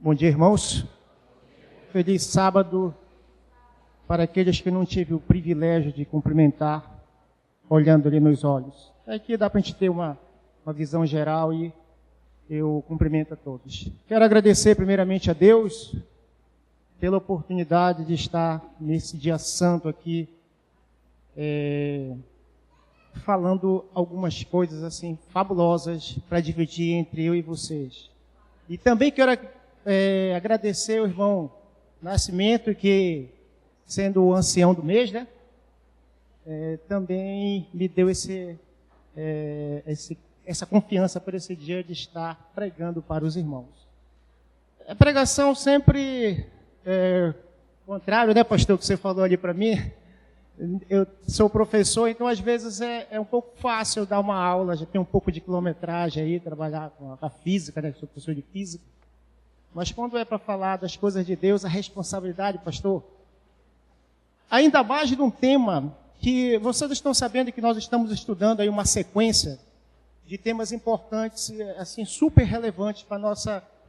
Bom dia, irmãos. Feliz sábado para aqueles que não tive o privilégio de cumprimentar, olhando ali nos olhos. Aqui dá para a gente ter uma visão geral e eu cumprimento a todos. Quero agradecer primeiramente a Deus pela oportunidade de estar nesse dia santo aqui, falando algumas coisas assim fabulosas para dividir entre eu e vocês. E também quero agradecer ao irmão Nascimento, que, sendo o ancião do mês, né, também me deu essa confiança por esse dia de estar pregando para os irmãos. A pregação sempre contrário, né, pastor, que você falou ali para mim. Eu sou professor, então às vezes é um pouco fácil dar uma aula, já tem um pouco de quilometragem aí, trabalhar com a física, né, sou professor de física. Mas quando é para falar das coisas de Deus, a responsabilidade, pastor, ainda mais num tema que vocês estão sabendo que nós estamos estudando aí uma sequência de temas importantes, assim, super relevantes para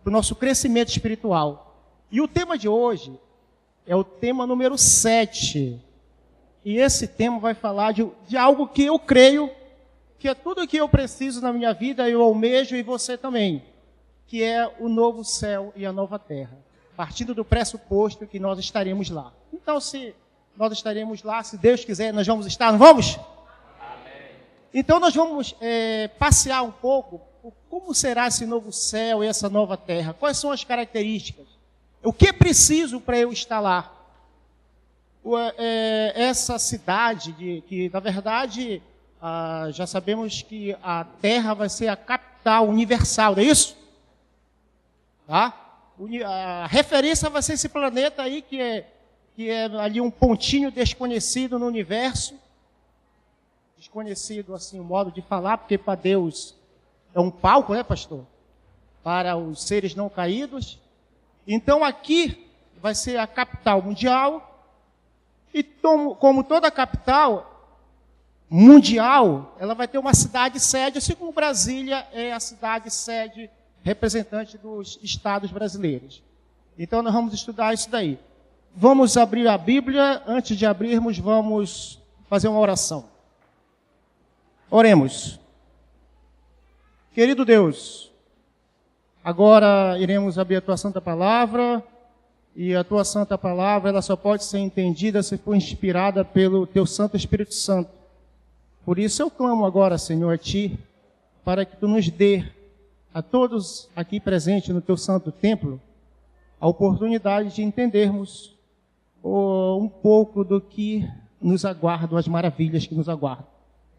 o nosso crescimento espiritual. E o tema de hoje é o tema número 7. E esse tema vai falar de algo que eu creio que é tudo o que eu preciso na minha vida, eu almejo e você também, que é o novo céu e a nova terra, partindo do pressuposto que nós estaremos lá. Então, se nós estaremos lá, se Deus quiser, nós vamos estar, não vamos? Amém. Então, nós vamos passear um pouco por como será esse novo céu e essa nova terra, quais são as características, o que é preciso para eu estar lá. Essa cidade, que na verdade, já sabemos que a terra vai ser a capital universal, não é isso? Tá? A referência vai ser esse planeta aí, que é ali um pontinho desconhecido no universo. Desconhecido, assim, o modo de falar, porque para Deus é um palco, né, pastor? Para os seres não caídos. Então aqui vai ser a capital mundial. E como toda capital mundial, ela vai ter uma cidade-sede, assim como Brasília é a cidade-sede representante dos estados brasileiros. Então, nós vamos estudar isso daí. Vamos abrir a Bíblia. Antes de abrirmos, vamos fazer uma oração. Oremos. Querido Deus, agora iremos abrir a Tua Santa Palavra, e a Tua Santa Palavra, ela só pode ser entendida se for inspirada pelo Teu Santo Espírito Santo. Por isso eu clamo agora, Senhor, a Ti, para que Tu nos dê a todos aqui presentes no Teu santo templo, a oportunidade de entendermos um pouco do que nos aguardam, as maravilhas que nos aguardam.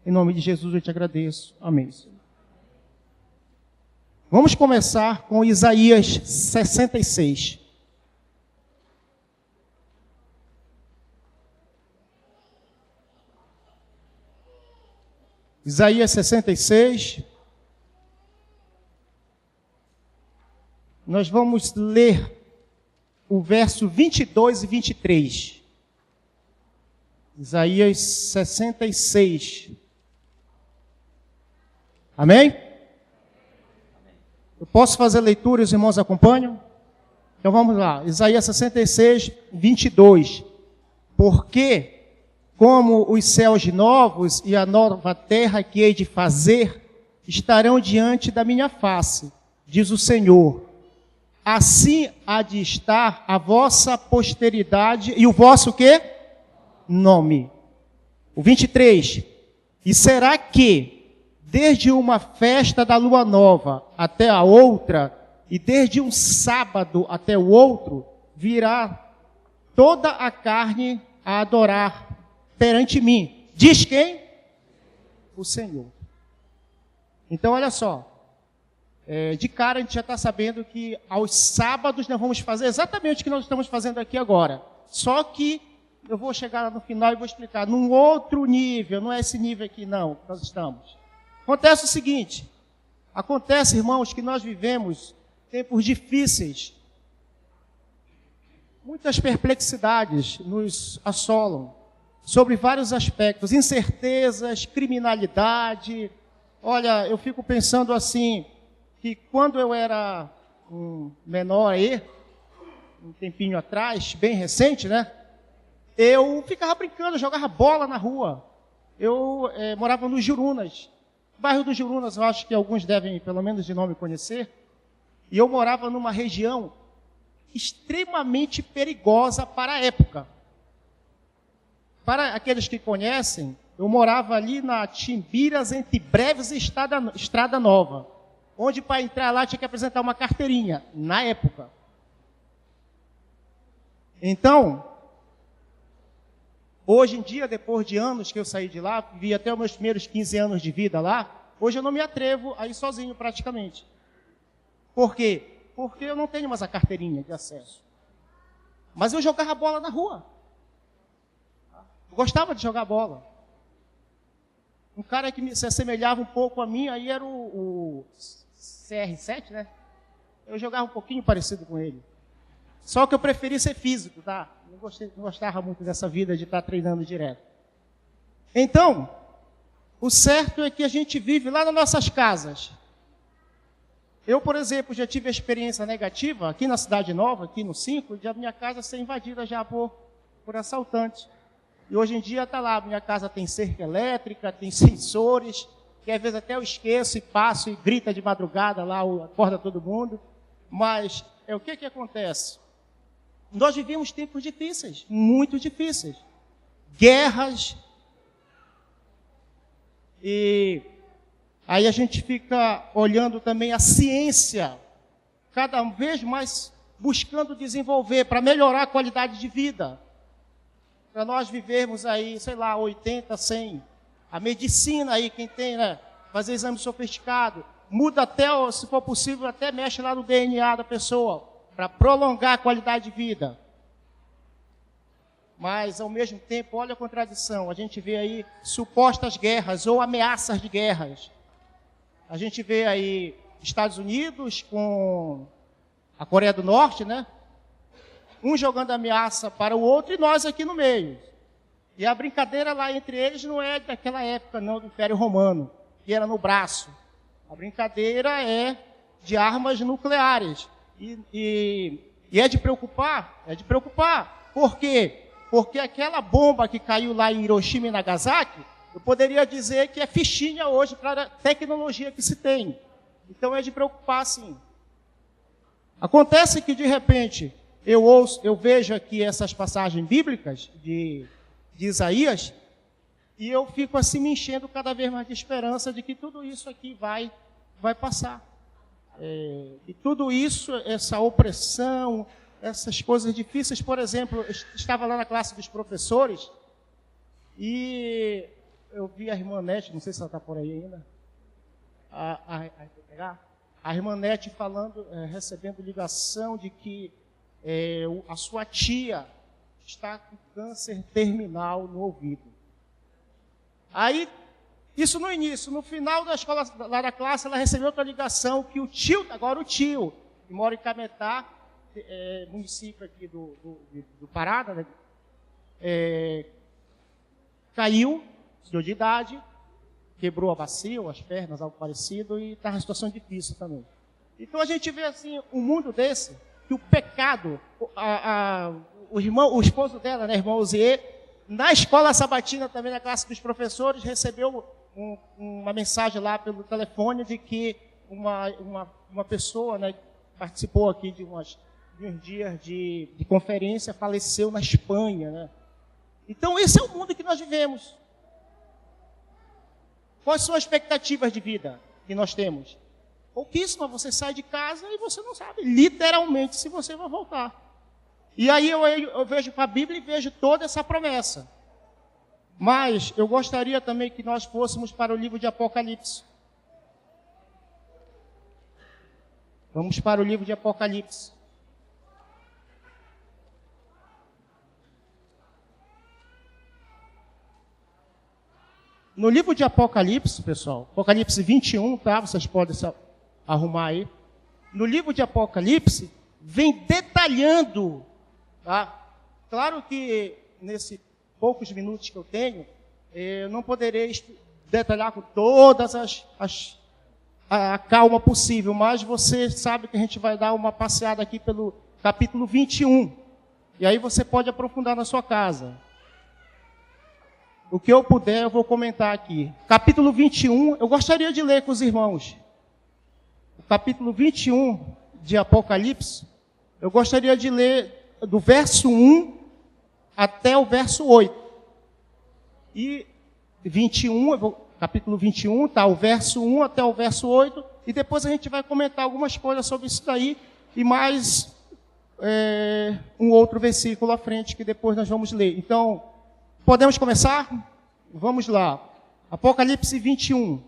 Em nome de Jesus eu te agradeço. Amém. Vamos começar com Isaías 66. Isaías 66. Nós vamos ler o verso 22 e 23. Isaías 66. Amém? Eu posso fazer leitura e os irmãos acompanham? Então vamos lá. Isaías 66, 22. Porque, como os céus novos e a nova terra que hei de fazer estarão diante da minha face, diz o Senhor, assim há de estar a vossa posteridade e o vosso quê? Nome. O 23. E será que, desde uma festa da lua nova até a outra, e desde um sábado até o outro, virá toda a carne a adorar perante mim. Diz quem? O Senhor. Então, olha só. De cara a gente já está sabendo que aos sábados nós vamos fazer exatamente o que nós estamos fazendo aqui agora. Só que eu vou chegar lá no final e vou explicar num outro nível, não é esse nível aqui não, que nós estamos. Acontece o seguinte, irmãos, que nós vivemos tempos difíceis. Muitas perplexidades nos assolam sobre vários aspectos, incertezas, criminalidade. Olha, eu fico pensando assim, que quando eu era um menor aí, um tempinho atrás, bem recente, né? Eu ficava brincando, jogava bola na rua. Eu morava no Jurunas. O bairro do Jurunas, eu acho que alguns devem, pelo menos de nome, conhecer. E eu morava numa região extremamente perigosa para a época. Para aqueles que conhecem, eu morava ali na Timbiras, entre Breves e Estrada Nova, onde para entrar lá tinha que apresentar uma carteirinha, na época. Então, hoje em dia, depois de anos que eu saí de lá, vivi até os meus primeiros 15 anos de vida lá, hoje eu não me atrevo a ir sozinho praticamente. Por quê? Porque eu não tenho mais a carteirinha de acesso. Mas eu jogava bola na rua. Eu gostava de jogar bola. Um cara que se assemelhava um pouco a mim, aí era o CR7, né? Eu jogava um pouquinho parecido com ele. Só que eu preferi ser físico, tá? Não gostava muito dessa vida de estar treinando direto. Então, o certo é que a gente vive lá nas nossas casas. Eu, por exemplo, já tive a experiência negativa aqui na Cidade Nova, aqui no 5, de a minha casa ser invadida já por assaltantes. E hoje em dia está lá, minha casa tem cerca elétrica, tem sensores, que às vezes até eu esqueço e passo e grita de madrugada lá, acorda todo mundo. Mas o que acontece? Nós vivemos tempos difíceis, muito difíceis. Guerras. E aí a gente fica olhando também a ciência, cada vez mais buscando desenvolver para melhorar a qualidade de vida. Para nós vivermos aí, sei lá, 80, 100. A medicina aí, quem tem, né, fazer exame sofisticado, muda até, se for possível, até mexe lá no DNA da pessoa, para prolongar a qualidade de vida. Mas, ao mesmo tempo, olha a contradição. A gente vê aí supostas guerras ou ameaças de guerras. A gente vê aí Estados Unidos com a Coreia do Norte, né? Um jogando ameaça para o outro e nós aqui no meio. E a brincadeira lá entre eles não é daquela época, não, do Império Romano, que era no braço. A brincadeira é de armas nucleares. E é de preocupar? É de preocupar. Por quê? Porque aquela bomba que caiu lá em Hiroshima e Nagasaki, eu poderia dizer que é fichinha hoje para a tecnologia que se tem. Então é de preocupar, sim. Acontece que, de repente, eu vejo aqui essas passagens bíblicas de Isaías, e eu fico assim me enchendo cada vez mais de esperança de que tudo isso aqui vai passar. E tudo isso, essa opressão, essas coisas difíceis, por exemplo, eu estava lá na classe dos professores, e eu vi a irmã Nete, não sei se ela está por aí ainda, a irmã Nete falando, recebendo ligação de que a sua tia está com câncer terminal no ouvido. Aí, isso no início, no final da escola, lá da classe, ela recebeu outra ligação que o tio, que mora em Cametá, município aqui do Pará, né, caiu, senhor de idade, quebrou a bacia, ou as pernas, algo parecido, e está em situação difícil também. Então a gente vê assim, um mundo desse, que o pecado, o esposo dela, né, irmão Ozier, na escola sabatina também, na classe dos professores, recebeu uma mensagem lá pelo telefone de que uma pessoa, né, participou aqui de uns dias de conferência, faleceu na Espanha, né? Então esse é o mundo que nós vivemos. Quais são as expectativas de vida que nós temos? Pouquíssima, você sai de casa e você não sabe, literalmente, se você vai voltar. E aí eu vejo para a Bíblia e vejo toda essa promessa. Mas eu gostaria também que nós fôssemos para o livro de Apocalipse. Vamos para o livro de Apocalipse. No livro de Apocalipse, pessoal, Apocalipse 21, tá? Vocês podem arrumar aí. No livro de Apocalipse, vem detalhando, tá? Claro que nesses poucos minutos que eu tenho, eu não poderei detalhar com todas a calma possível, mas você sabe que a gente vai dar uma passeada aqui pelo capítulo 21. E aí você pode aprofundar na sua casa. O que eu puder, eu vou comentar aqui. Capítulo 21, eu gostaria de ler com os irmãos. O capítulo 21 de Apocalipse, eu gostaria de ler do verso 1 até o verso 8. E 21, capítulo 21, tá, o verso 1 até o verso 8, e depois a gente vai comentar algumas coisas sobre isso daí, e mais um outro versículo à frente, que depois nós vamos ler. Então, podemos começar? Vamos lá. Apocalipse 21.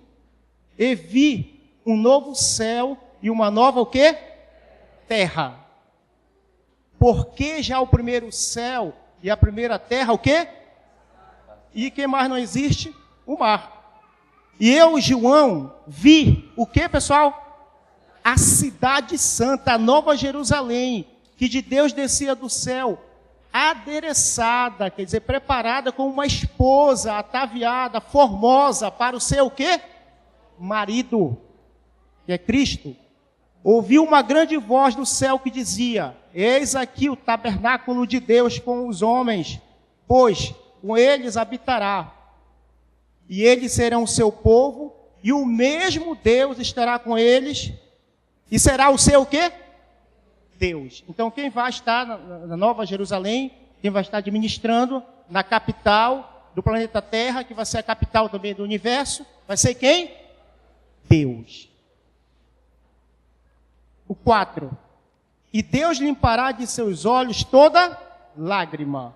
E vi um novo céu e uma nova o quê? Terra. Porque já o primeiro céu e a primeira terra, o quê? E que mais não existe? O mar. E eu, João, vi o quê, pessoal? A cidade santa, a nova Jerusalém, que de Deus descia do céu, adereçada, quer dizer, preparada como uma esposa, ataviada, formosa, para o seu quê? Marido, que é Cristo. Ouvi uma grande voz do céu que dizia: eis aqui o tabernáculo de Deus com os homens, pois com eles habitará. E eles serão o seu povo, e o mesmo Deus estará com eles, e será o seu quê? Deus. Então quem vai estar na Nova Jerusalém, quem vai estar administrando na capital do planeta Terra, que vai ser a capital também do universo, vai ser quem? Deus. O 4. E Deus limpará de seus olhos toda lágrima.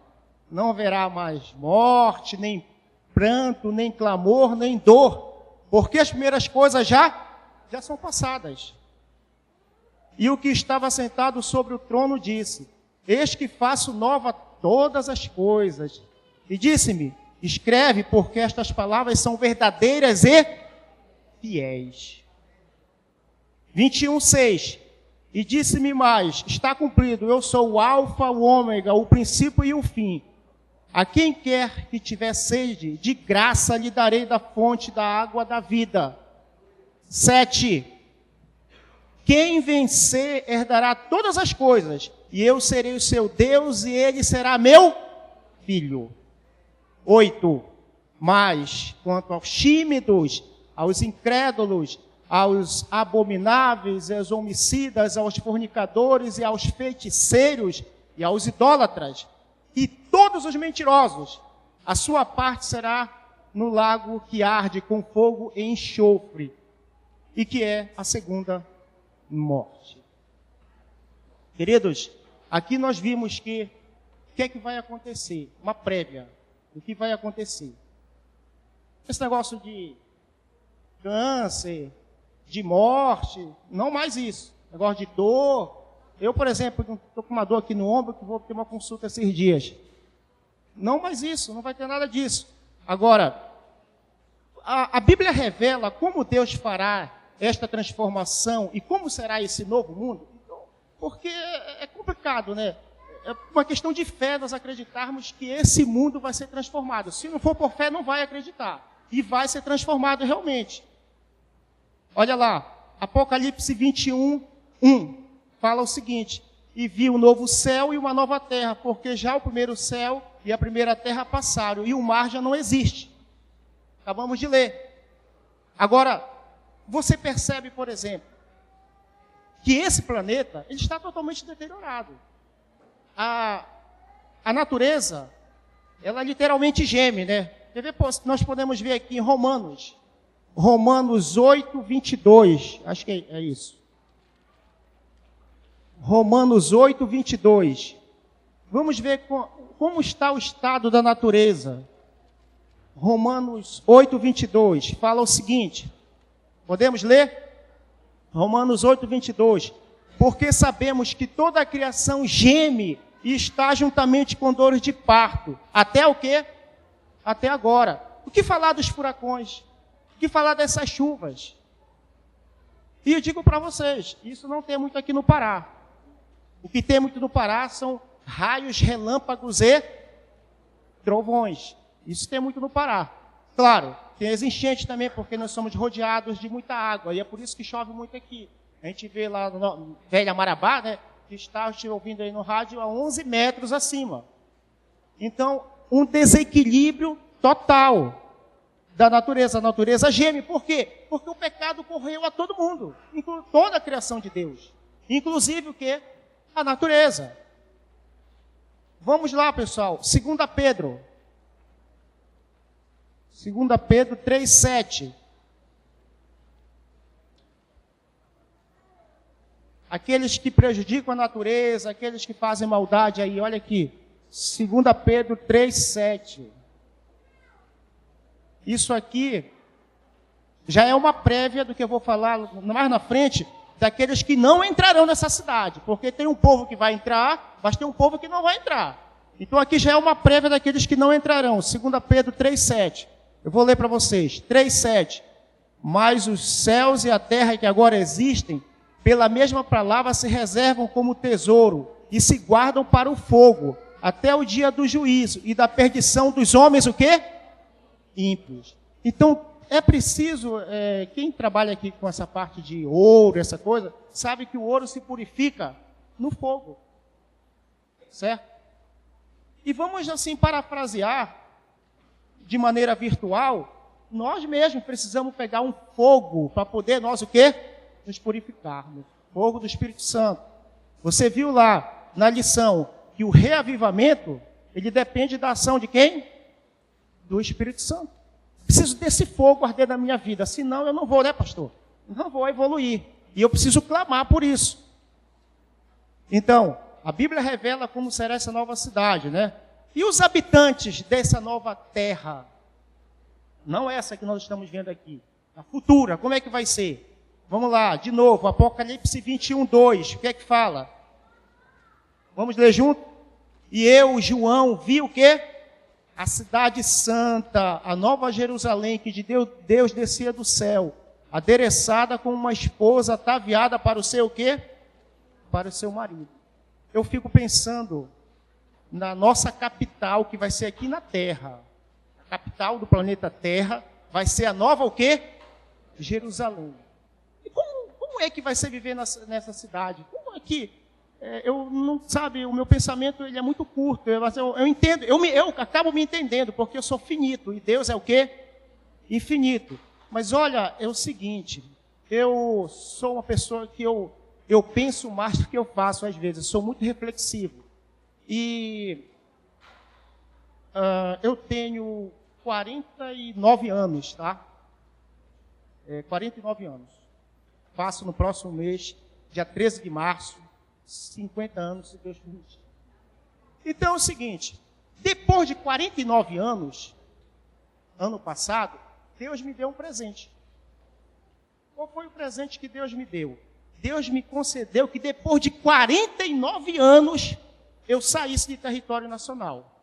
Não haverá mais morte, nem pranto, nem clamor, nem dor, porque as primeiras coisas já são passadas. E o que estava sentado sobre o trono disse: eis que faço nova todas as coisas. E disse-me: escreve, porque estas palavras são verdadeiras e fiéis. 21:6. E disse-me mais: está cumprido, eu sou o alfa, o ômega, o princípio e o fim. A quem quer que tiver sede, de graça lhe darei da fonte da água da vida. 7. Quem vencer herdará todas as coisas, e eu serei o seu Deus, e ele será meu filho. 8. Mas, quanto aos tímidos, aos incrédulos, aos abomináveis, aos homicidas, aos fornicadores e aos feiticeiros e aos idólatras, e todos os mentirosos, a sua parte será no lago que arde com fogo e enxofre, e que é a segunda morte. Queridos, aqui nós vimos que o que é que vai acontecer? Uma prévia do que vai acontecer. Esse negócio de câncer, de morte, não mais isso. Negócio de dor. Eu, por exemplo, estou com uma dor aqui no ombro, que vou ter uma consulta esses dias. Não mais isso, não vai ter nada disso. Agora, a Bíblia revela como Deus fará esta transformação e como será esse novo mundo. Porque é complicado, né? É uma questão de fé nós acreditarmos que esse mundo vai ser transformado. Se não for por fé, não vai acreditar. E vai ser transformado realmente. Olha lá, Apocalipse 21, 1. Fala o seguinte: e vi um novo céu e uma nova terra, porque já o primeiro céu e a primeira terra passaram, e o mar já não existe. Acabamos de ler. Agora, você percebe, por exemplo, que esse planeta ele está totalmente deteriorado. A natureza, ela literalmente geme, né? Nós podemos ver aqui em Romanos 8, 22. Acho que é isso. Romanos 8, 22. Vamos ver como está o estado da natureza. Romanos 8, 22. Fala o seguinte. Podemos ler? Romanos 8, 22. Porque sabemos que toda a criação geme e está juntamente com dores de parto. Até o quê? Até agora. O que falar dos furacões? O que falar dessas chuvas? E eu digo para vocês, isso não tem muito aqui no Pará. O que tem muito no Pará são raios, relâmpagos e trovões. Isso tem muito no Pará. Claro, Tem as enchentes também, porque nós somos rodeados de muita água, e é por isso que chove muito aqui. A gente vê lá no Velha Marabá, né, que está te ouvindo aí no rádio a 11 metros acima. Então, um desequilíbrio total da natureza. A natureza geme. Por quê? Porque o pecado correu a todo mundo, toda a criação de Deus. Inclusive o quê? A natureza. Vamos lá, pessoal. 2 Pedro. 2 Pedro 3,7. Aqueles que prejudicam a natureza, aqueles que fazem maldade aí, olha aqui. 2 Pedro 3,7. Isso aqui já é uma prévia do que eu vou falar mais na frente, daqueles que não entrarão nessa cidade. Porque tem um povo que vai entrar, mas tem um povo que não vai entrar. Então aqui já é uma prévia daqueles que não entrarão. 2 Pedro 3,7. Eu vou ler para vocês. 3,7. Mas os céus e a terra que agora existem, pela mesma palavra se reservam como tesouro e se guardam para o fogo, até o dia do juízo e da perdição dos homens, o quê? Ímpios. Então, é preciso, quem trabalha aqui com essa parte de ouro, essa coisa, sabe que o ouro se purifica no fogo. Certo? E vamos assim parafrasear, de maneira virtual, nós mesmos precisamos pegar um fogo para poder nós o quê? Nos purificarmos. Fogo do Espírito Santo. Você viu lá na lição que o reavivamento, ele depende da ação de quem? Do Espírito Santo. Preciso desse fogo arder na minha vida, senão eu não vou, né, pastor? Não vou evoluir. E eu preciso clamar por isso. Então, a Bíblia revela como será essa nova cidade, né? E os habitantes dessa nova terra? Não essa que nós estamos vendo aqui. A futura, como é que vai ser? Vamos lá, de novo, Apocalipse 21, 2. O que é que fala? Vamos ler junto? E eu, João, vi o quê? A cidade santa, a nova Jerusalém, que de Deus descia do céu, adereçada como uma esposa ataviada para o seu quê? Para o seu marido. Eu fico pensando na nossa capital, que vai ser aqui na Terra. A capital do planeta Terra vai ser a nova o quê? Jerusalém. E como é que vai ser viver nessa cidade? Como é que... eu não, sabe, o meu pensamento ele é muito curto. Eu entendo, eu acabo me entendendo, porque eu sou finito. E Deus é o quê? Infinito. Mas olha, é o seguinte, eu sou uma pessoa que eu penso mais do que eu faço às vezes. Eu sou muito reflexivo. E eu tenho 49 anos, tá? 49 anos. Faço no próximo mês, dia 13 de março, 50 anos, se Deus permitir. Então é o seguinte, depois de 49 anos, ano passado, Deus me deu um presente. Qual foi o presente que Deus me deu? Deus me concedeu que depois de 49 anos, eu saísse de território nacional.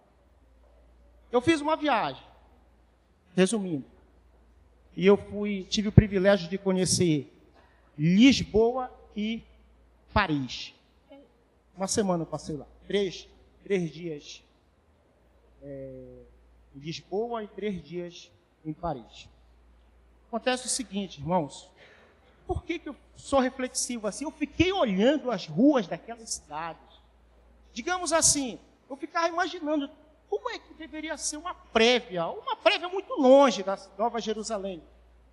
Eu fiz uma viagem, resumindo. E eu tive o privilégio de conhecer Lisboa e Paris. Uma semana eu passei lá. Três dias em Lisboa e 3 dias em Paris. Acontece o seguinte, irmãos. Por que eu sou reflexivo assim? Eu fiquei olhando as ruas daquelas cidades. Digamos assim, eu ficava imaginando como é que deveria ser uma prévia muito longe da Nova Jerusalém.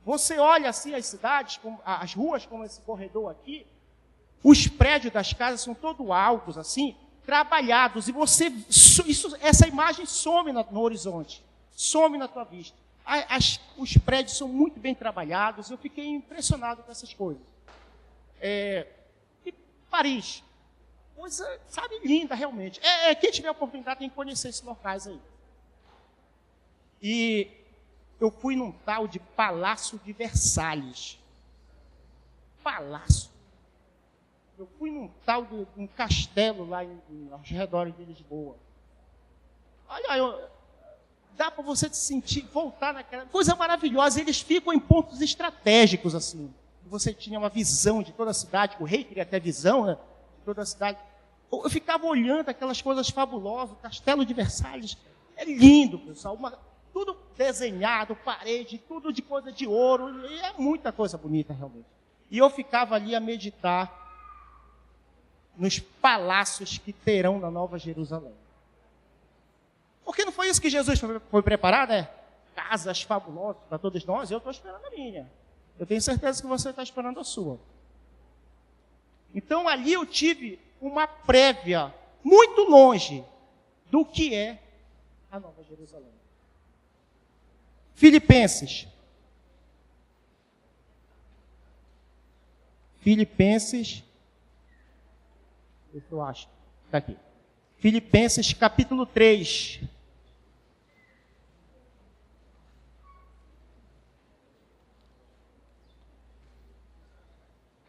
Você olha assim as cidades, as ruas como esse corredor aqui, os prédios das casas são todos altos, assim, trabalhados, e essa imagem some no horizonte, some na tua vista. Os prédios são muito bem trabalhados, eu fiquei impressionado com essas coisas. E Paris, coisa, sabe, linda realmente. Quem tiver a oportunidade tem que conhecer esses locais aí. E eu fui num tal de Palácio de Versalhes. Palácio. Eu fui num tal de um castelo lá aos redores de Lisboa. Olha, dá para você se sentir, voltar naquela coisa maravilhosa. Eles ficam em pontos estratégicos, assim. Você tinha uma visão de toda a cidade, o rei queria ter visão, né, de toda a cidade. Eu ficava olhando aquelas coisas fabulosas, o castelo de Versalhes. É lindo, pessoal. tudo desenhado, parede, tudo de coisa de ouro, e é muita coisa bonita realmente. E eu ficava ali a meditar nos palácios que terão na Nova Jerusalém. Porque não foi isso que Jesus foi preparar, né? Casas fabulosas para todos nós, eu estou esperando a minha. Eu tenho certeza que você está esperando a sua. Então ali eu tive uma prévia, muito longe, do que é a Nova Jerusalém. Filipenses. Eu acho, está aqui. Filipenses capítulo 3.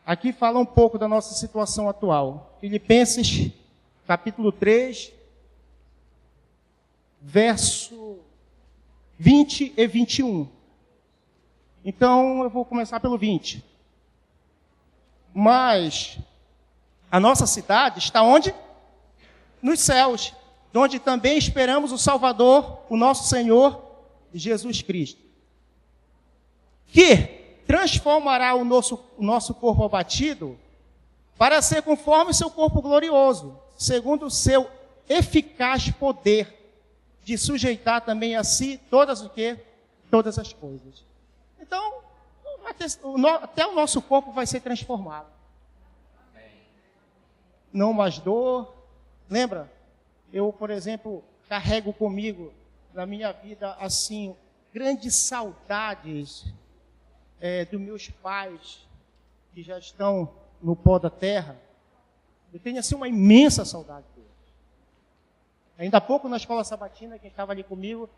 Aqui fala um pouco da nossa situação atual. Filipenses capítulo 3, verso 20 e 21. Então, eu vou começar pelo 20. Mas a nossa cidade está onde? Nos céus, onde também esperamos o Salvador, o nosso Senhor, Jesus Cristo, que transformará o nosso corpo abatido para ser conforme o seu corpo glorioso, segundo o seu eficaz poder de sujeitar também a si todas o quê? Todas as coisas. Então, até o nosso corpo vai ser transformado. Não mais dor. Lembra? Eu, por exemplo, carrego comigo na minha vida, assim, grandes saudades dos meus pais, que já estão no pó da terra. Eu tenho, assim, uma imensa saudade deles. Ainda há pouco, na escola sabatina, quem estava ali comigo,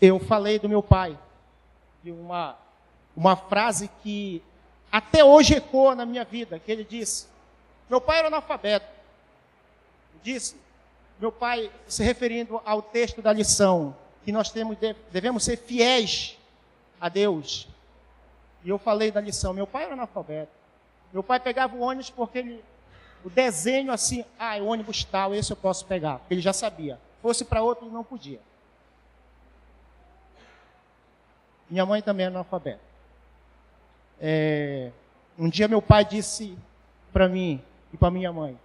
eu falei do meu pai, de uma frase que até hoje ecoa na minha vida, que ele disse: meu pai era analfabeto. Disse, meu pai, se referindo ao texto da lição, que nós devemos ser fiéis a Deus. E eu falei da lição, meu pai era analfabeto. Meu pai pegava o ônibus porque o desenho assim, o ônibus tal, esse eu posso pegar, porque ele já sabia. Fosse para outro, ele não podia. Minha mãe também era analfabeta. Um dia meu pai disse para mim e para minha mãe: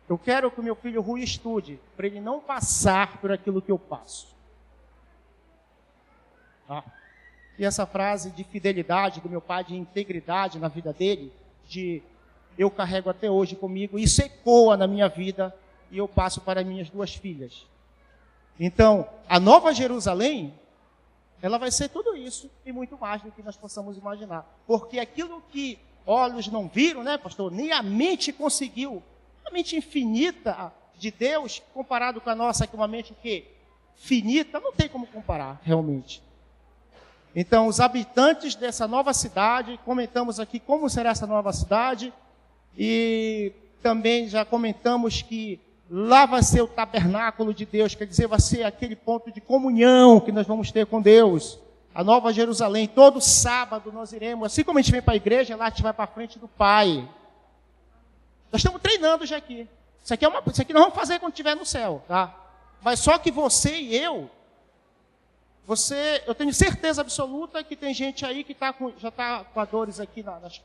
eu quero que o meu filho Rui estude, para ele não passar por aquilo que eu passo. E essa frase de fidelidade do meu pai, de integridade na vida dele, eu carrego até hoje comigo, isso ecoa na minha vida e eu passo para minhas duas filhas. Então, a Nova Jerusalém, ela vai ser tudo isso e muito mais do que nós possamos imaginar. Porque aquilo que olhos não viram, né, pastor, nem a mente conseguiu, a mente infinita de Deus, comparado com a nossa, que é uma mente que finita, não tem como comparar, realmente. Então, os habitantes dessa nova cidade, comentamos aqui como será essa nova cidade, e também já comentamos que lá vai ser o tabernáculo de Deus, quer dizer, vai ser aquele ponto de comunhão que nós vamos ter com Deus. A Nova Jerusalém, todo sábado nós iremos, assim como a gente vem para a igreja, lá a gente vai para a frente do Pai. Nós estamos treinando já aqui. Isso aqui nós vamos fazer quando estiver no céu, tá? Mas só que você e eu tenho certeza absoluta que tem gente aí que já está com dores aqui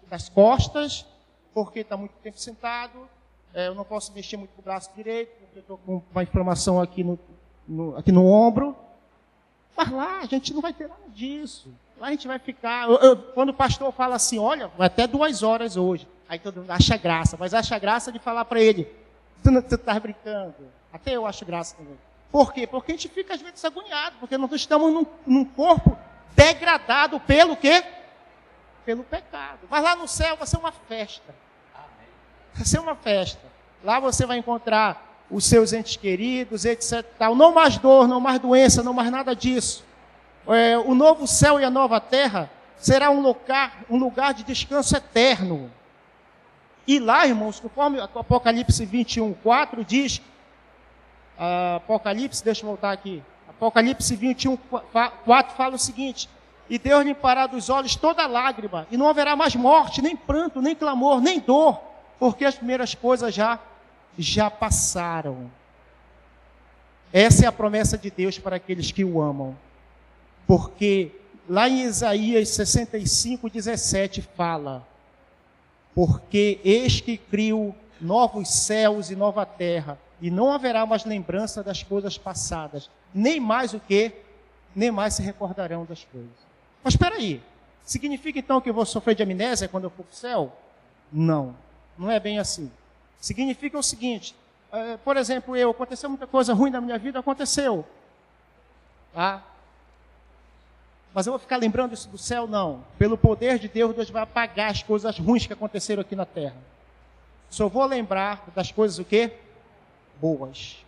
nas costas, porque está muito tempo sentado. Eu não posso mexer muito com o braço direito, porque estou com uma inflamação aqui no ombro. Mas lá a gente não vai ter nada disso. Lá a gente vai ficar... Quando o pastor fala assim, olha, vai até 2 horas hoje. Aí todo mundo acha graça, mas acha graça de falar para ele: tu está brincando. Até eu acho graça também. Por quê? Porque a gente fica às vezes agoniado, porque nós estamos num corpo degradado pelo quê? Pelo pecado. Mas lá no céu vai ser uma festa. Vai ser uma festa. Lá você vai encontrar os seus entes queridos, etc. Tal. Não mais dor, não mais doença, não mais nada disso. O novo céu e a nova terra será um lugar de descanso eterno. E lá, irmãos, conforme Apocalipse 21:4 diz, deixa eu voltar aqui. Apocalipse 21:4 fala o seguinte: e Deus limpará dos olhos toda lágrima, e não haverá mais morte, nem pranto, nem clamor, nem dor, porque as primeiras coisas já passaram. Essa é a promessa de Deus para aqueles que o amam. Porque lá em Isaías 65:17 fala: porque eis que crio novos céus e nova terra, e não haverá mais lembrança das coisas passadas, nem mais o quê? Nem mais se recordarão das coisas. Mas espera aí, significa então que eu vou sofrer de amnésia quando eu for para o céu? Não, não é bem assim. Significa o seguinte, por exemplo, aconteceu muita coisa ruim na minha vida, aconteceu. Tá? Mas eu vou ficar lembrando isso do céu? Não. Pelo poder de Deus, Deus vai apagar as coisas ruins que aconteceram aqui na terra. Só vou lembrar das coisas o quê? Boas.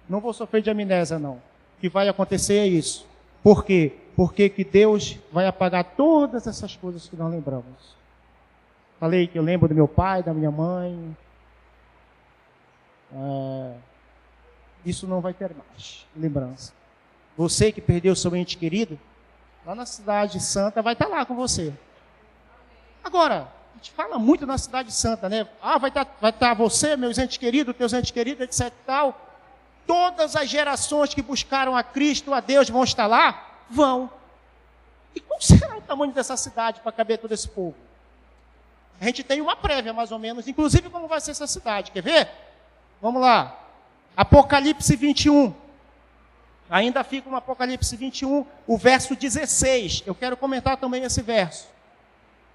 Não vou sofrer de amnésia, não. O que vai acontecer é isso. Por quê? Porque que Deus vai apagar todas essas coisas que nós lembramos. Falei que eu lembro do meu pai, da minha mãe. Isso não vai ter mais lembrança. Você que perdeu seu ente querido, lá na Cidade Santa, vai estar lá com você. Agora, a gente fala muito na Cidade Santa, né? Vai estar você, meus entes queridos, teus entes queridos, etc e tal. Todas as gerações que buscaram a Cristo, a Deus, vão estar lá? Vão. E qual será o tamanho dessa cidade para caber todo esse povo? A gente tem uma prévia, mais ou menos, inclusive como vai ser essa cidade. Quer ver? Vamos lá. Apocalipse 21. Ainda fica no Apocalipse 21, o verso 16. Eu quero comentar também esse verso.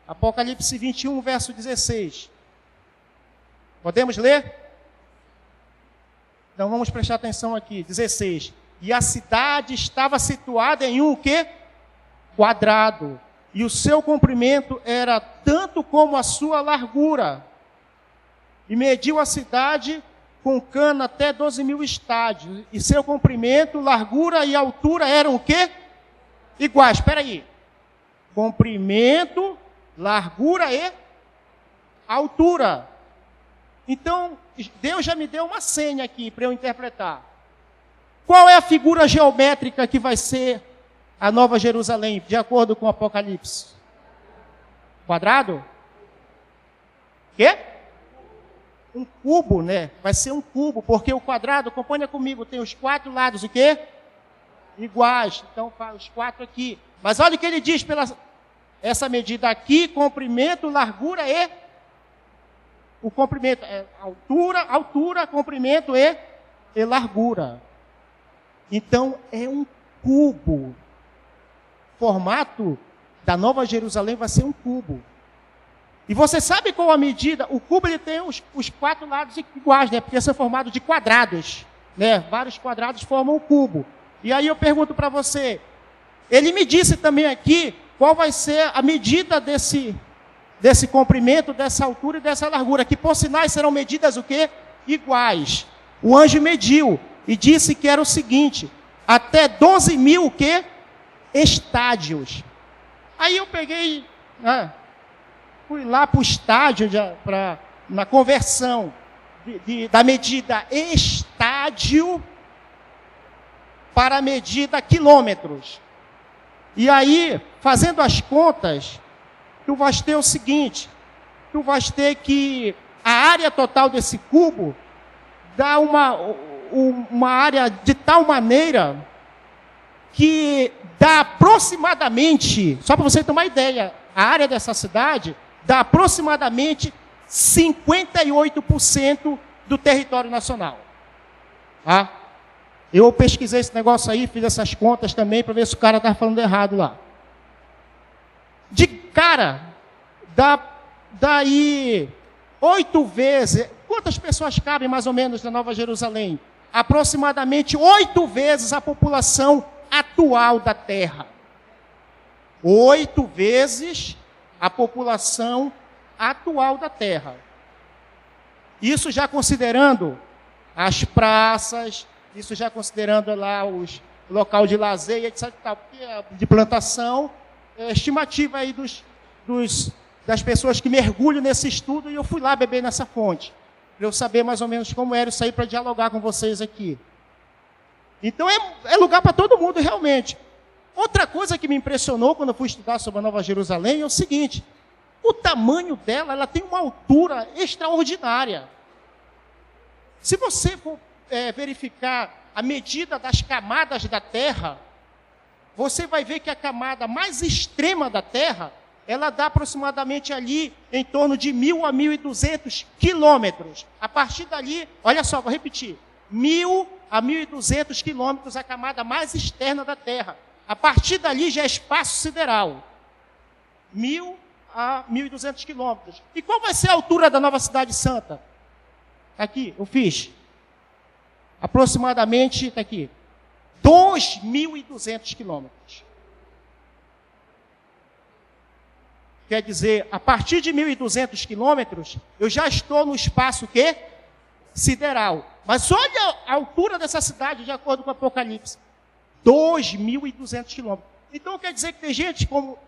Apocalipse 21, verso 16. Podemos ler? Então vamos prestar atenção aqui. 16. E a cidade estava situada em um quê? Quadrado. E o seu comprimento era tanto como a sua largura. E mediu a cidade com cana até 12.000 estádios. E seu comprimento, largura e altura eram o quê? Iguais. Espera aí. Comprimento, largura e altura. Então, Deus já me deu uma senha aqui para eu interpretar. Qual é a figura geométrica que vai ser a Nova Jerusalém, de acordo com o Apocalipse? Quadrado? Quê? Um cubo, né? Vai ser um cubo, porque o quadrado, acompanha comigo, tem os 4 lados, o quê? Iguais. Então, os 4 aqui. Mas olha o que ele diz pela essa medida aqui: comprimento, largura e... O comprimento é altura, comprimento e largura. Então, é um cubo. O formato da Nova Jerusalém vai ser um cubo. E você sabe qual a medida? O cubo ele tem os 4 lados iguais, né? Porque são formados de quadrados, né? Vários quadrados formam um cubo. E aí eu pergunto para você, ele me disse também aqui qual vai ser a medida desse comprimento, dessa altura e dessa largura, que por sinais serão medidas o quê? Iguais. O anjo mediu e disse que era o seguinte: até 12.000 o quê? Estádios. Aí eu peguei... fui lá para o estádio, na conversão da medida estádio para a medida quilômetros. E aí, fazendo as contas, tu vais ter o seguinte: tu vais ter que a área total desse cubo dá uma área de tal maneira que dá aproximadamente, só para você ter uma ideia, a área dessa cidade dá aproximadamente 58% do território nacional. Tá? Eu pesquisei esse negócio aí, fiz essas contas também para ver se o cara estava falando errado lá. De cara, daí 8 vezes... Quantas pessoas cabem mais ou menos na Nova Jerusalém? Aproximadamente 8 vezes a população atual da terra. 8 vezes a população atual da terra. Isso já considerando as praças, isso já considerando lá os local de lazer, etc. Porque de plantação, é estimativa aí das pessoas que mergulham nesse estudo, e eu fui lá beber nessa fonte, para eu saber mais ou menos como era isso aí, para dialogar com vocês aqui. Então é lugar para todo mundo, realmente. Outra coisa que me impressionou quando eu fui estudar sobre a Nova Jerusalém é o seguinte: o tamanho dela, ela tem uma altura extraordinária. Se você for verificar a medida das camadas da Terra, você vai ver que a camada mais extrema da Terra, ela dá aproximadamente ali em torno de 1.000 a 1.200 quilômetros. A partir dali, olha só, vou repetir, 1.000 a 1.200 quilômetros a camada mais externa da Terra. A partir dali já é espaço sideral. 1.000 a 1.200 quilômetros. E qual vai ser a altura da nova cidade santa? Aqui, eu fiz. Aproximadamente, está aqui, 2.200 quilômetros. Quer dizer, a partir de 1.200 quilômetros, eu já estou no espaço quê? Sideral. Mas olha a altura dessa cidade, de acordo com o Apocalipse. 2.200 quilômetros. Então quer dizer que tem gente como...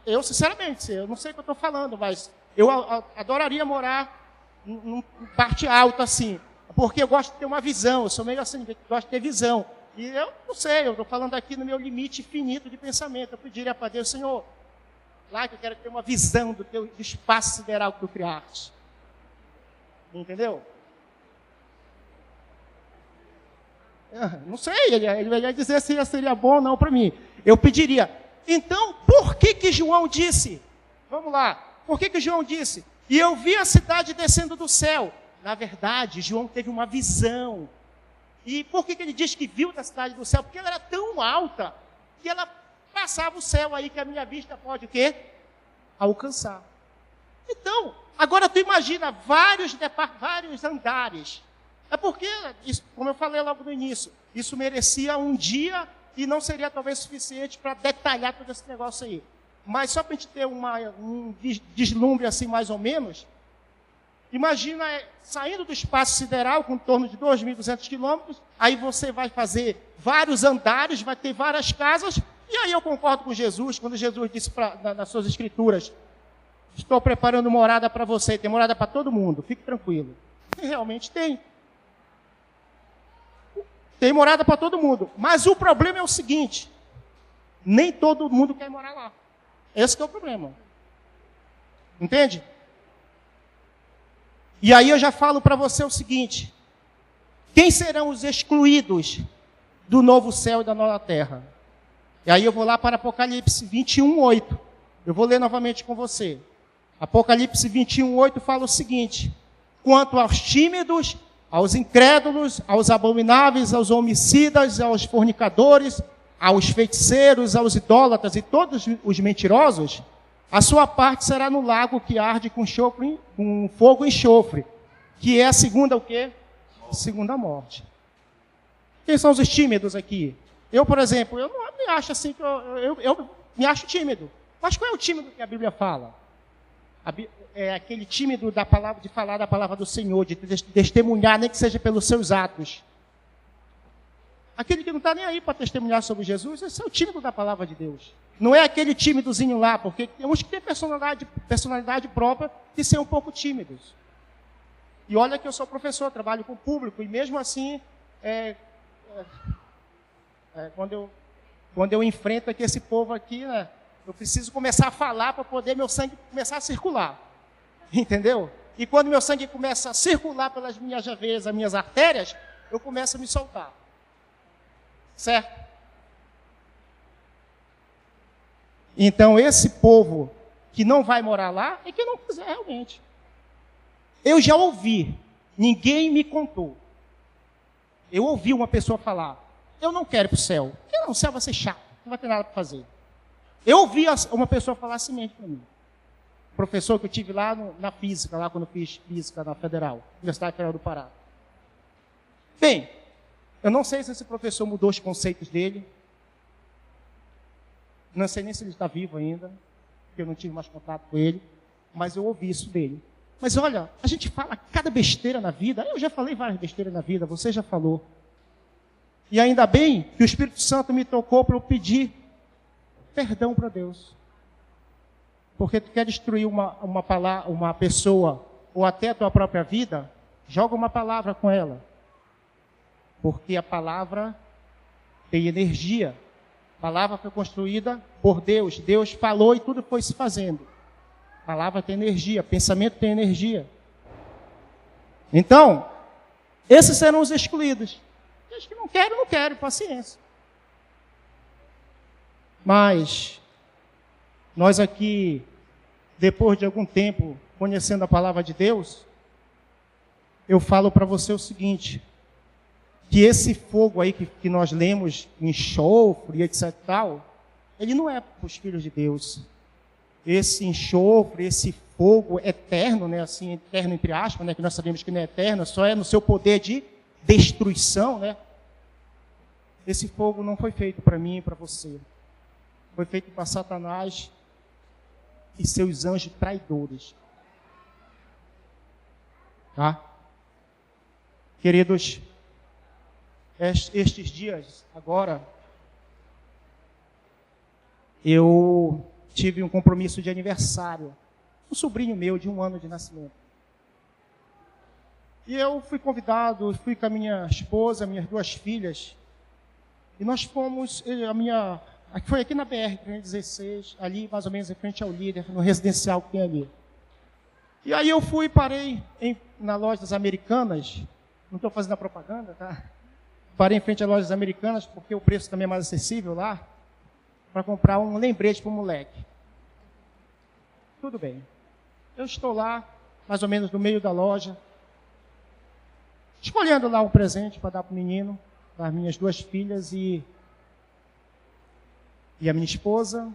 eu, sinceramente, eu não sei o que eu estou falando, mas eu adoraria morar em parte alta assim. Porque eu gosto de ter uma visão, eu sou meio assim, gosto de ter visão. E eu não sei, eu estou falando aqui no meu limite infinito de pensamento. Eu pediria para Deus, Senhor, lá que eu quero ter uma visão do espaço sideral que tu criaste. Entendeu? Não sei, ele ia dizer se seria bom ou não para mim. Eu pediria. Então, por que João disse? Vamos lá. Por que João disse? E eu vi a cidade descendo do céu. Na verdade, João teve uma visão. E por que ele diz que viu da cidade do céu? Porque ela era tão alta que ela passava o céu aí que a minha vista pode o quê? Alcançar. Então, agora tu imagina vários andares. É porque, isso, como eu falei logo no início, isso merecia um dia e não seria talvez suficiente para detalhar todo esse negócio aí. Mas só para a gente ter um deslumbre assim mais ou menos, imagina saindo do espaço sideral com em torno de 2.200 quilômetros, aí você vai fazer vários andares, vai ter várias casas, e aí eu concordo com Jesus, quando Jesus disse nas suas escrituras, estou preparando morada para você, tem morada para todo mundo, fique tranquilo. E realmente tem. Tem morada para todo mundo. Mas o problema é o seguinte, nem todo mundo quer morar lá. Esse que é o problema. Entende? E aí eu já falo para você o seguinte, quem serão os excluídos do novo céu e da nova terra? E aí eu vou lá para Apocalipse 21:8. Eu vou ler novamente com você. Apocalipse 21:8 fala o seguinte, quanto aos tímidos, aos incrédulos, aos abomináveis, aos homicidas, aos fornicadores, aos feiticeiros, aos idólatras e todos os mentirosos, a sua parte será no lago que arde com fogo e enxofre, que é a segunda o quê? Segunda morte. Quem são os tímidos aqui? Eu, por exemplo, eu não me acho assim, eu me acho tímido. Mas qual é o tímido que a Bíblia fala? É aquele tímido de falar da palavra do Senhor, de testemunhar, nem que seja pelos seus atos. Aquele que não está nem aí para testemunhar sobre Jesus, esse é o tímido da palavra de Deus. Não é aquele tímidozinho lá, porque tem uns que têm personalidade própria de ser um pouco tímidos. E olha que eu sou professor, trabalho com o público, e mesmo assim, quando eu enfrento aqui esse povo aqui, né, eu preciso começar a falar para poder meu sangue começar a circular. Entendeu? E quando meu sangue começa a circular pelas minhas veias, as minhas artérias, eu começo a me soltar. Certo? Então, esse povo que não vai morar lá é que não quiser realmente. Eu já ouvi, ninguém me contou. Eu ouvi uma pessoa falar, eu não quero ir para o céu. Porque não, o céu vai ser chato, não vai ter nada para fazer. Eu ouvi uma pessoa falar assim mesmo para mim. Professor que eu tive lá na física, lá quando eu fiz física na Federal, Universidade Federal do Pará. Bem, eu não sei se esse professor mudou os conceitos dele. Não sei nem se ele está vivo ainda, porque eu não tive mais contato com ele, mas eu ouvi isso dele. Mas olha, a gente fala cada besteira na vida, eu já falei várias besteiras na vida, você já falou. E ainda bem que o Espírito Santo me tocou para eu pedir perdão para Deus. Porque tu quer destruir uma pessoa, ou até a tua própria vida, joga uma palavra com ela. Porque a palavra tem energia. A palavra foi construída por Deus. Deus falou e tudo foi se fazendo. A palavra tem energia, pensamento tem energia. Então, Esses serão os excluídos. Os que não querem, paciência. Mas, nós aqui, depois de algum tempo, conhecendo a palavra de Deus, eu falo para você o seguinte, que esse fogo aí que nós lemos, enxofre e etc e tal, ele não é para os filhos de Deus. Esse enxofre, esse fogo eterno, né, assim, eterno entre aspas, né, que nós sabemos que não é eterno, só é no seu poder de destruição, né? Esse fogo não foi feito para mim e para você. Foi feito para Satanás e seus anjos traidores. Tá? Queridos, estes dias, agora, eu tive um compromisso de aniversário. Um sobrinho meu, de 1 ano de nascimento. E eu fui convidado, fui com a minha esposa, minhas 2 filhas, e nós fomos, foi aqui na BR-316, ali mais ou menos em frente ao Líder, no residencial que tem ali. E aí eu parei na loja das Americanas, não estou fazendo a propaganda, tá? Parei em frente às lojas americanas, porque o preço também é mais acessível lá, para comprar um lembrete para o moleque. Tudo bem. Eu estou lá, mais ou menos no meio da loja, escolhendo lá um presente para dar para o menino, para as minhas 2 filhas e a minha esposa.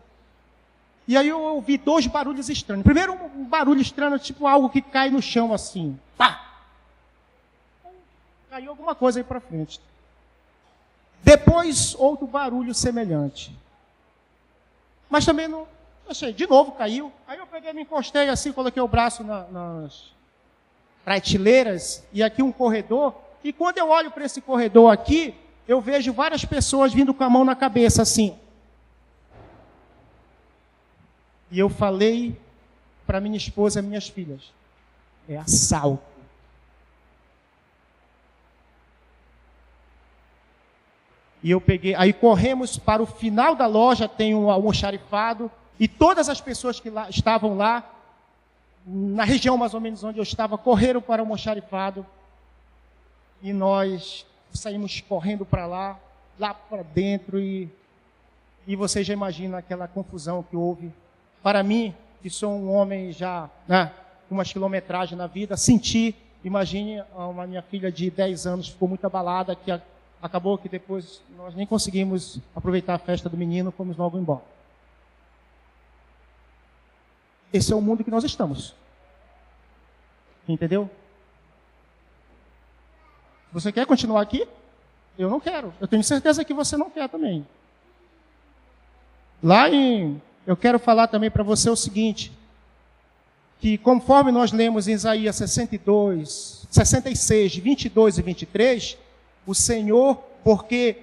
E aí eu ouvi 2 barulhos estranhos. Primeiro um barulho estranho, tipo algo que cai no chão assim. Pá! Caiu alguma coisa aí para frente. Depois outro barulho semelhante. Mas também não... Achei, de novo caiu. Aí eu peguei, me encostei assim, coloquei o braço nas prateleiras e aqui um corredor. E quando eu olho para esse corredor aqui, eu vejo várias pessoas vindo com a mão na cabeça assim. E eu falei para minha esposa e minhas filhas, é assalto. E eu peguei, aí corremos para o final da loja, tem um almoxarifado, e todas as pessoas que estavam lá, na região mais ou menos onde eu estava, correram para o almoxarifado, e nós saímos correndo para lá para dentro, e você já imagina aquela confusão que houve. Para mim, que sou um homem já, né, com umas quilometragens na vida, imagine, uma minha filha de 10 anos ficou muito abalada, que acabou que depois nós nem conseguimos aproveitar a festa do menino, fomos logo embora. Esse é o mundo que nós estamos. Entendeu? Você quer continuar aqui? Eu não quero. Eu tenho certeza que você não quer também. Eu quero falar também para você o seguinte, que conforme nós lemos em Isaías 66, 22 e 23, o Senhor, porque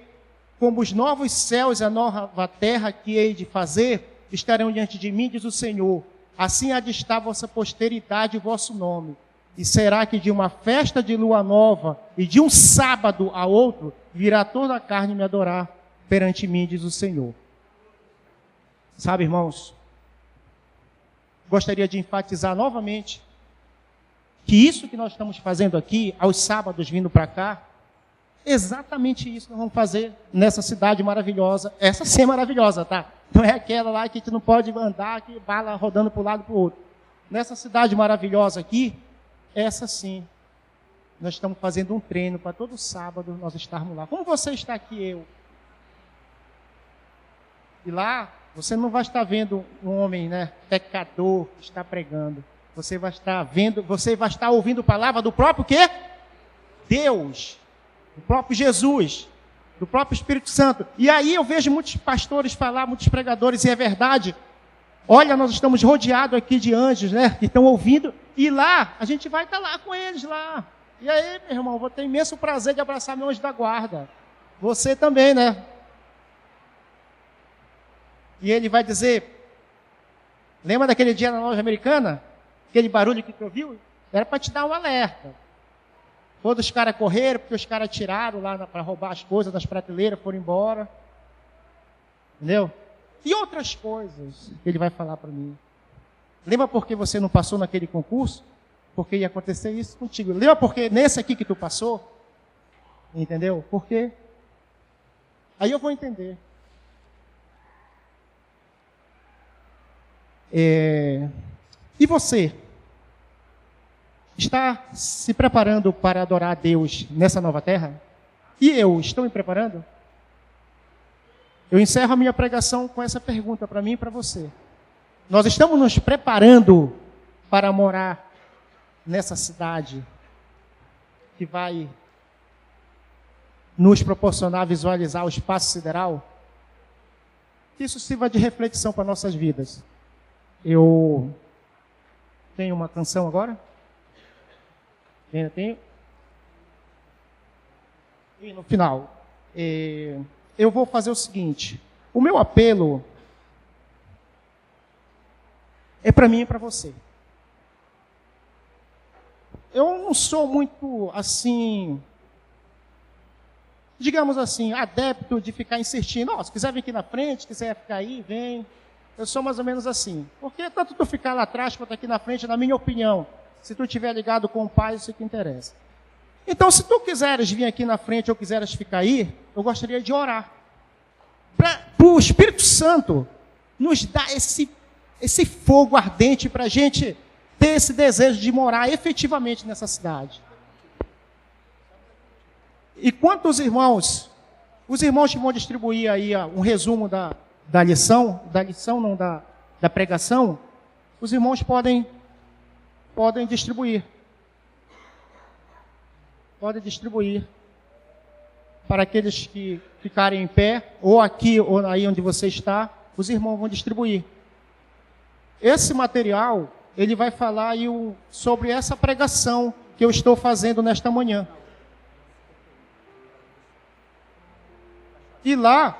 como os novos céus e a nova terra que hei de fazer, estarão diante de mim, diz o Senhor, assim há de estar vossa posteridade e vosso nome. E será que de uma festa de lua nova e de um sábado a outro, virá toda a carne me adorar perante mim, diz o Senhor. Sabe, irmãos, gostaria de enfatizar novamente que isso que nós estamos fazendo aqui, aos sábados vindo para cá, exatamente isso que nós vamos fazer nessa cidade maravilhosa. Essa sim é maravilhosa, tá? Não é aquela lá que a gente não pode andar, que bala rodando para um lado e para o outro. Nessa cidade maravilhosa aqui, essa sim, nós estamos fazendo um treino para todo sábado nós estarmos lá. Como você está aqui, eu? E lá, você não vai estar vendo um homem, né, pecador que está pregando. Você vai estar ouvindo a palavra do próprio quê? Deus, do próprio Jesus, do próprio Espírito Santo. E aí eu vejo muitos pastores falar, muitos pregadores, e é verdade. Olha, nós estamos rodeados aqui de anjos, né, que estão ouvindo, e lá, a gente vai estar lá com eles lá. E aí, meu irmão, vou ter imenso prazer de abraçar meu anjo da guarda. Você também, né? E ele vai dizer, lembra daquele dia na loja americana? Aquele barulho que tu ouviu? Era para te dar um alerta. Todos os caras correram, porque os caras tiraram lá para roubar as coisas das prateleiras, foram embora. Entendeu? E outras coisas que ele vai falar para mim. Lembra por que você não passou naquele concurso? Porque ia acontecer isso contigo. Lembra porque nesse aqui que tu passou? Entendeu? Por quê? Aí eu vou entender. E você? Está se preparando para adorar a Deus nessa nova terra? E eu, estou me preparando? Eu encerro a minha pregação com essa pergunta para mim e para você. Nós estamos nos preparando para morar nessa cidade que vai nos proporcionar visualizar o espaço sideral? Que isso sirva de reflexão para nossas vidas. Eu tenho uma canção agora? Tenho. E no final, eu vou fazer o seguinte. O meu apelo é para mim e para você. Eu não sou muito, assim, digamos assim, adepto de ficar insistindo. Se quiser vir aqui na frente, quiser ficar aí, vem. Eu sou mais ou menos assim. Porque tanto tu ficar lá atrás quanto aqui na frente, na minha opinião, se tu estiver ligado com o Pai, isso que interessa. Então, se tu quiseres vir aqui na frente ou quiseres ficar aí, eu gostaria de orar. Para o Espírito Santo nos dar esse fogo ardente para a gente ter esse desejo de morar efetivamente nessa cidade. E quanto os irmãos que vão distribuir aí um resumo da lição não, da pregação, os irmãos podem distribuir. Podem distribuir para aqueles que ficarem em pé, ou aqui, ou aí onde você está, os irmãos vão distribuir. Esse material, ele vai falar aí sobre essa pregação que eu estou fazendo nesta manhã. E lá,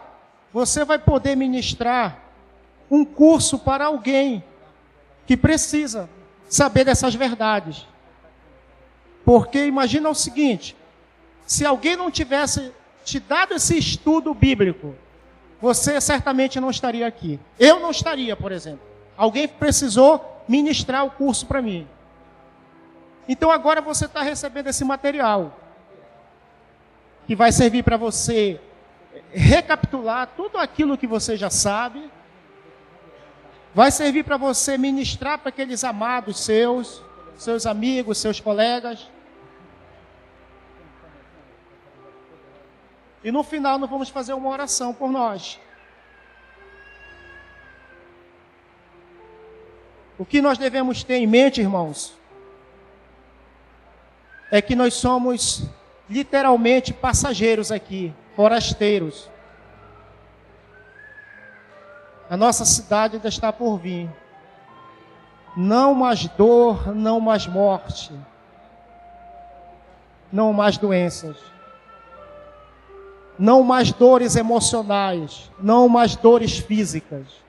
você vai poder ministrar um curso para alguém que precisa saber dessas verdades. Porque imagina o seguinte, se alguém não tivesse te dado esse estudo bíblico, você certamente não estaria aqui. Eu não estaria, por exemplo. Alguém precisou ministrar o curso para mim. Então agora você está recebendo esse material, que vai servir para você recapitular tudo aquilo que você já sabe, vai servir para você ministrar para aqueles amados seus amigos, seus colegas. E no final nós vamos fazer uma oração por nós. O que nós devemos ter em mente, irmãos, é que nós somos literalmente passageiros aqui, forasteiros. A nossa cidade ainda está por vir. Não mais dor, não mais morte, não mais doenças, não mais dores emocionais, não mais dores físicas.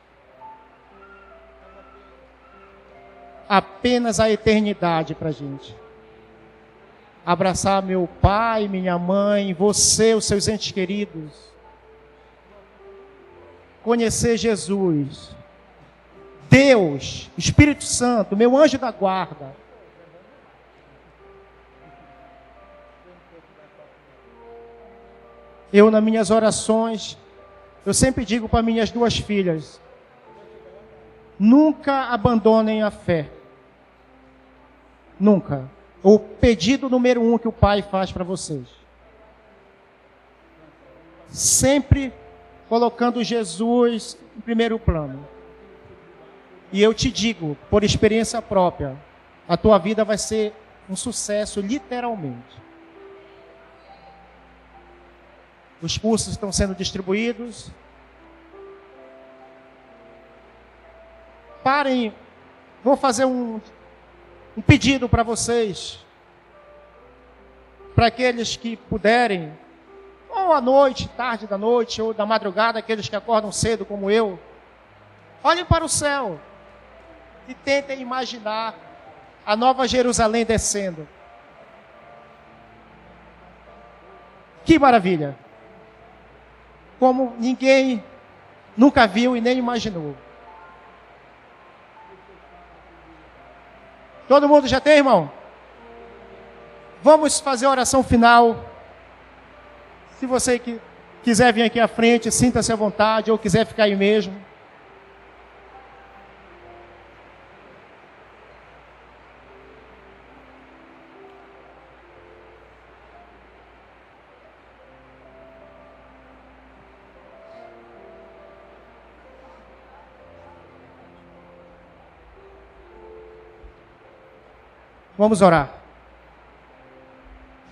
Apenas a eternidade para a gente. Abraçar meu pai, minha mãe, você, os seus entes queridos. Conhecer Jesus. Deus, Espírito Santo, meu anjo da guarda. Eu, nas minhas orações, eu sempre digo para minhas duas filhas, nunca abandonem a fé. Nunca. O pedido número 1 que o Pai faz para vocês. Sempre colocando Jesus em primeiro plano. E eu te digo, por experiência própria, a tua vida vai ser um sucesso, literalmente. Os cursos estão sendo distribuídos. Parem, vou fazer um pedido para vocês, para aqueles que puderem, ou à noite, tarde da noite, ou da madrugada, aqueles que acordam cedo como eu, olhem para o céu e tentem imaginar a Nova Jerusalém descendo. Que maravilha! Como ninguém nunca viu e nem imaginou. Todo mundo já tem, irmão? Vamos fazer a oração final. Se você quiser vir aqui à frente, sinta-se à vontade, ou quiser ficar aí mesmo. Vamos orar.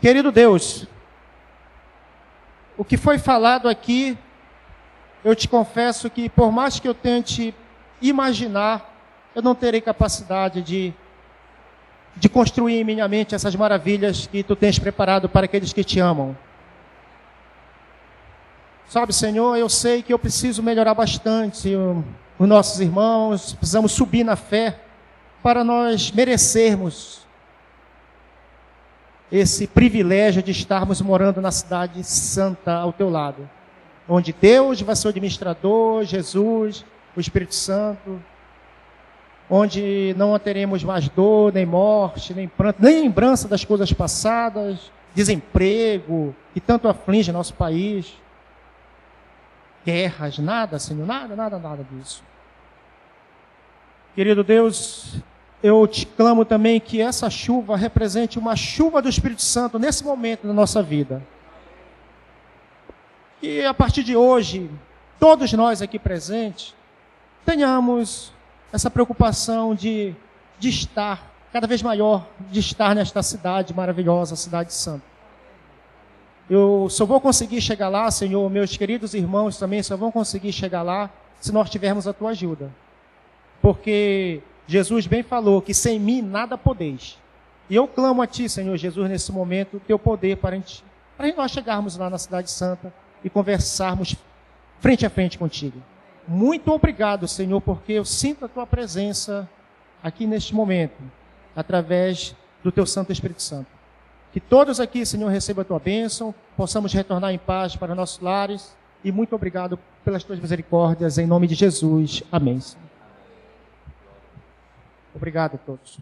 Querido Deus, o que foi falado aqui, eu te confesso que por mais que eu tente imaginar, eu não terei capacidade de construir em minha mente essas maravilhas que tu tens preparado para aqueles que te amam. Sabe, Senhor, eu sei que eu preciso melhorar bastante os nossos irmãos, precisamos subir na fé para nós merecermos esse privilégio de estarmos morando na cidade santa ao teu lado, onde Deus vai ser o administrador, Jesus, o Espírito Santo, onde não teremos mais dor, nem morte, nem pranto, nem lembrança das coisas passadas, desemprego, que tanto aflige nosso país, guerras, nada, Senhor, nada disso. Querido Deus, eu te clamo também que essa chuva represente uma chuva do Espírito Santo nesse momento da nossa vida. Que a partir de hoje, todos nós aqui presentes, tenhamos essa preocupação de estar, cada vez maior, de estar nesta cidade maravilhosa, cidade santa. Eu só vou conseguir chegar lá, Senhor, meus queridos irmãos também só vão conseguir chegar lá se nós tivermos a tua ajuda. Porque Jesus bem falou que sem mim nada podeis. E eu clamo a ti, Senhor Jesus, nesse momento, o teu poder para nós chegarmos lá na Cidade Santa e conversarmos frente a frente contigo. Muito obrigado, Senhor, porque eu sinto a tua presença aqui neste momento, através do teu Santo Espírito Santo. Que todos aqui, Senhor, recebam a tua bênção, possamos retornar em paz para nossos lares. E muito obrigado pelas tuas misericórdias, em nome de Jesus. Amém. Obrigado a todos.